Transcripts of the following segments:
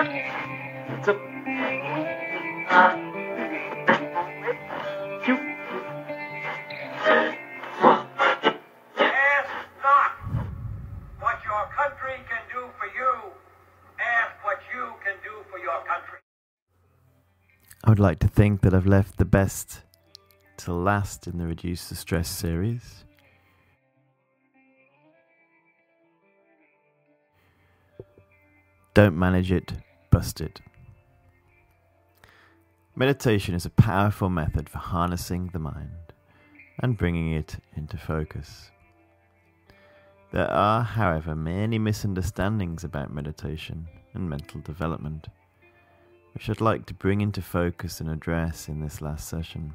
It's a... You... Ask not what your country can do for you. Ask what you can do for your country. I would like to think that I've left the best till last in the Reduce the Stress series. Don't manage it, bust it. Meditation is a powerful method for harnessing the mind and bringing it into focus. There are, however, many misunderstandings about meditation and mental development, which I'd like to bring into focus and address in this last session.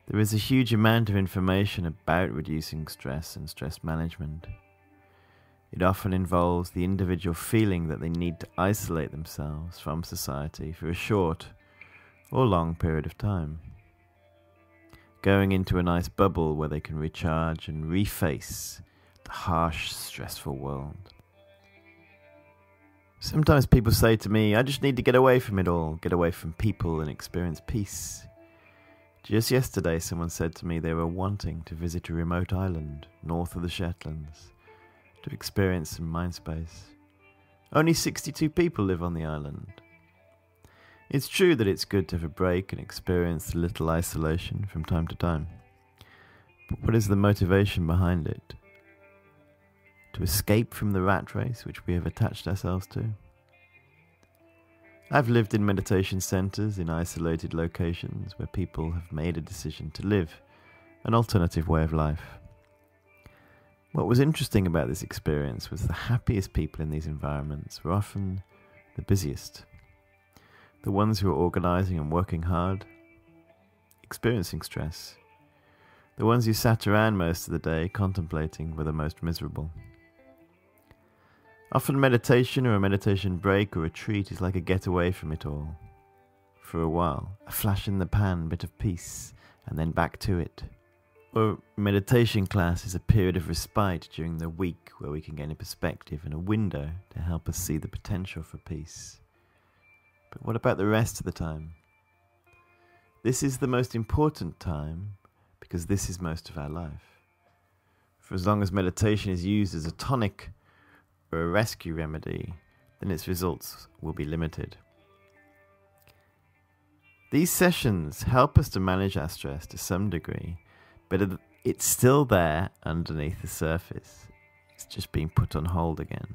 There is a huge amount of information about reducing stress and stress management. It often involves the individual feeling that they need to isolate themselves from society for a short or long period of time, going into a nice bubble where they can recharge and reface the harsh, stressful world. Sometimes people say to me, I just need to get away from it all, get away from people and experience peace. Just yesterday someone said to me they were wanting to visit a remote island north of the Shetlands to experience some mind space. Only 62 people live on the island. It's true that it's good to have a break and experience a little isolation from time to time. But what is the motivation behind it? To escape from the rat race which we have attached ourselves to? I've lived in meditation centers in isolated locations where people have made a decision to live an alternative way of life. What was interesting about this experience was the happiest people in these environments were often the busiest. The ones who were organizing and working hard, experiencing stress. The ones who sat around most of the day contemplating were the most miserable. Often meditation or a meditation break or retreat is like a getaway from it all. For a while, a flash in the pan bit of peace, and then back to it. Or meditation class is a period of respite during the week where we can gain a perspective and a window to help us see the potential for peace. But what about the rest of the time? This is the most important time because this is most of our life. For as long as meditation is used as a tonic or a rescue remedy, then its results will be limited. These sessions help us to manage our stress to some degree, but it's still there underneath the surface. It's just being put on hold again.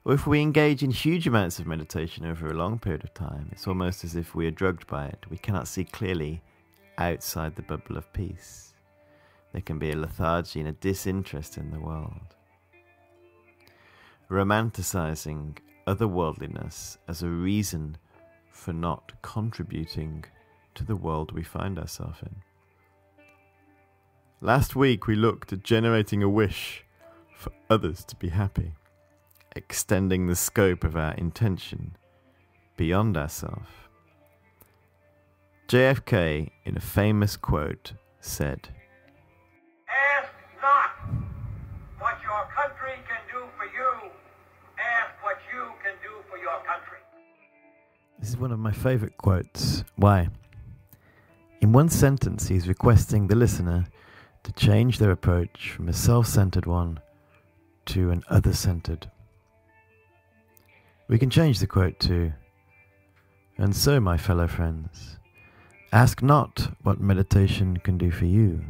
Or if we engage in huge amounts of meditation over a long period of time, it's almost as if we are drugged by it. We cannot see clearly outside the bubble of peace. There can be a lethargy and a disinterest in the world. Romanticizing otherworldliness as a reason for not contributing to the world we find ourselves in. Last week we looked at generating a wish for others to be happy, extending the scope of our intention beyond ourselves. JFK, in a famous quote, said, Ask not what your country can do for you. Ask what you can do for your country. This is one of my favorite quotes. Why? In one sentence, he's requesting the listener to change their approach from a self-centered one to an other-centered. We can change the quote to, and so, my fellow friends, ask not what meditation can do for you.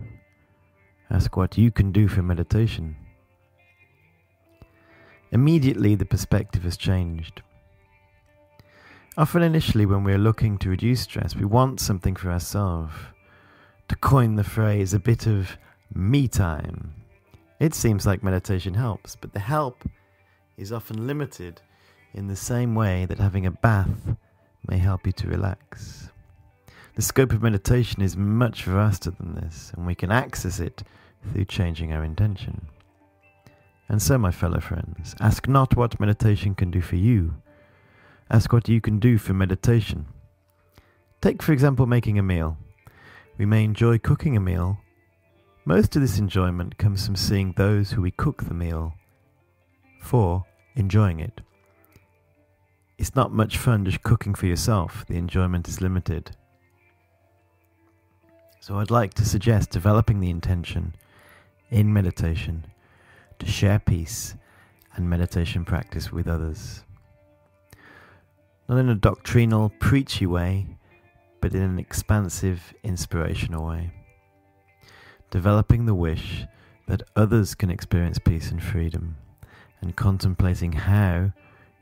Ask what you can do for meditation. Immediately the perspective has changed. Often initially when we are looking to reduce stress, we want something for ourselves. To coin the phrase, a bit of me time. It seems like meditation helps, but the help is often limited in the same way that having a bath may help you to relax. The scope of meditation is much vaster than this, and we can access it through changing our intention. And so, my fellow friends, ask not what meditation can do for you. Ask what you can do for meditation. Take, for example, making a meal. We may enjoy cooking a meal. Most of this enjoyment comes from seeing those who we cook the meal for enjoying it. it's not much fun just cooking for yourself. The enjoyment is limited. So I'd like to suggest developing the intention in meditation to share peace and meditation practice with others. Not in a doctrinal, preachy way, but in an expansive, inspirational way. Developing the wish that others can experience peace and freedom, and contemplating how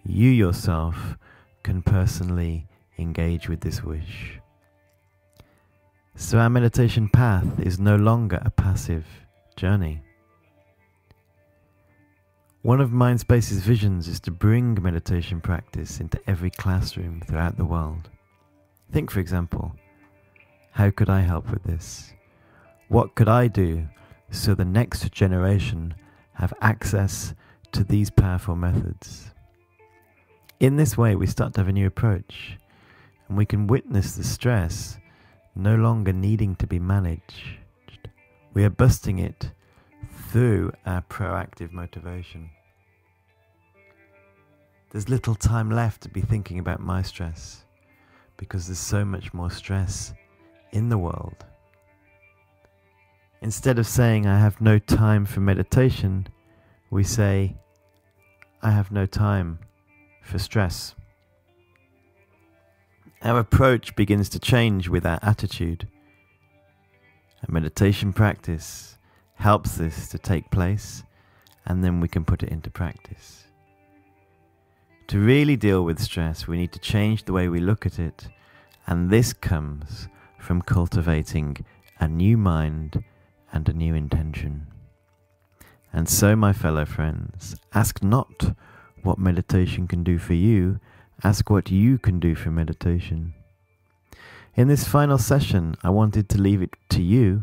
you yourself can personally engage with this wish. So our meditation path is no longer a passive journey. One of Mindspace's visions is to bring meditation practice into every classroom throughout the world. Think, for example, how could I help with this? What could I do so the next generation have access to these powerful methods? In this way, we start to have a new approach, and we can witness the stress no longer needing to be managed. We are busting it through our proactive motivation. There's little time left to be thinking about my stress, because there's so much more stress in the world. Instead of saying, I have no time for meditation, we say, I have no time for stress. Our approach begins to change with our attitude. A meditation practice helps this to take place, and then we can put it into practice. To really deal with stress, we need to change the way we look at it, and this comes from cultivating a new mind and a new intention. And so, my fellow friends, ask not what meditation can do for you, ask what you can do for meditation. In this final session, I wanted to leave it to you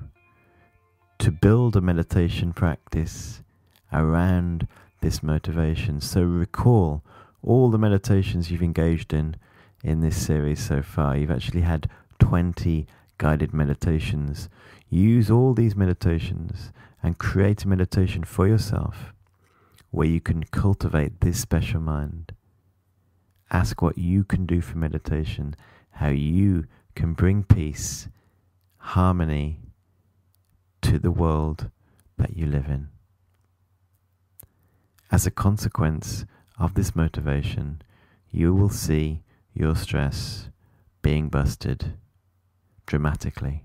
to build a meditation practice around this motivation. So recall all the meditations you've engaged in this series so far. You've actually had 20 guided meditations. Use all these meditations and create a meditation for yourself where you can cultivate this special mind. Ask what you can do for meditation, how you can bring peace, harmony to the world that you live in. As a consequence of this motivation, you will see your stress being busted dramatically.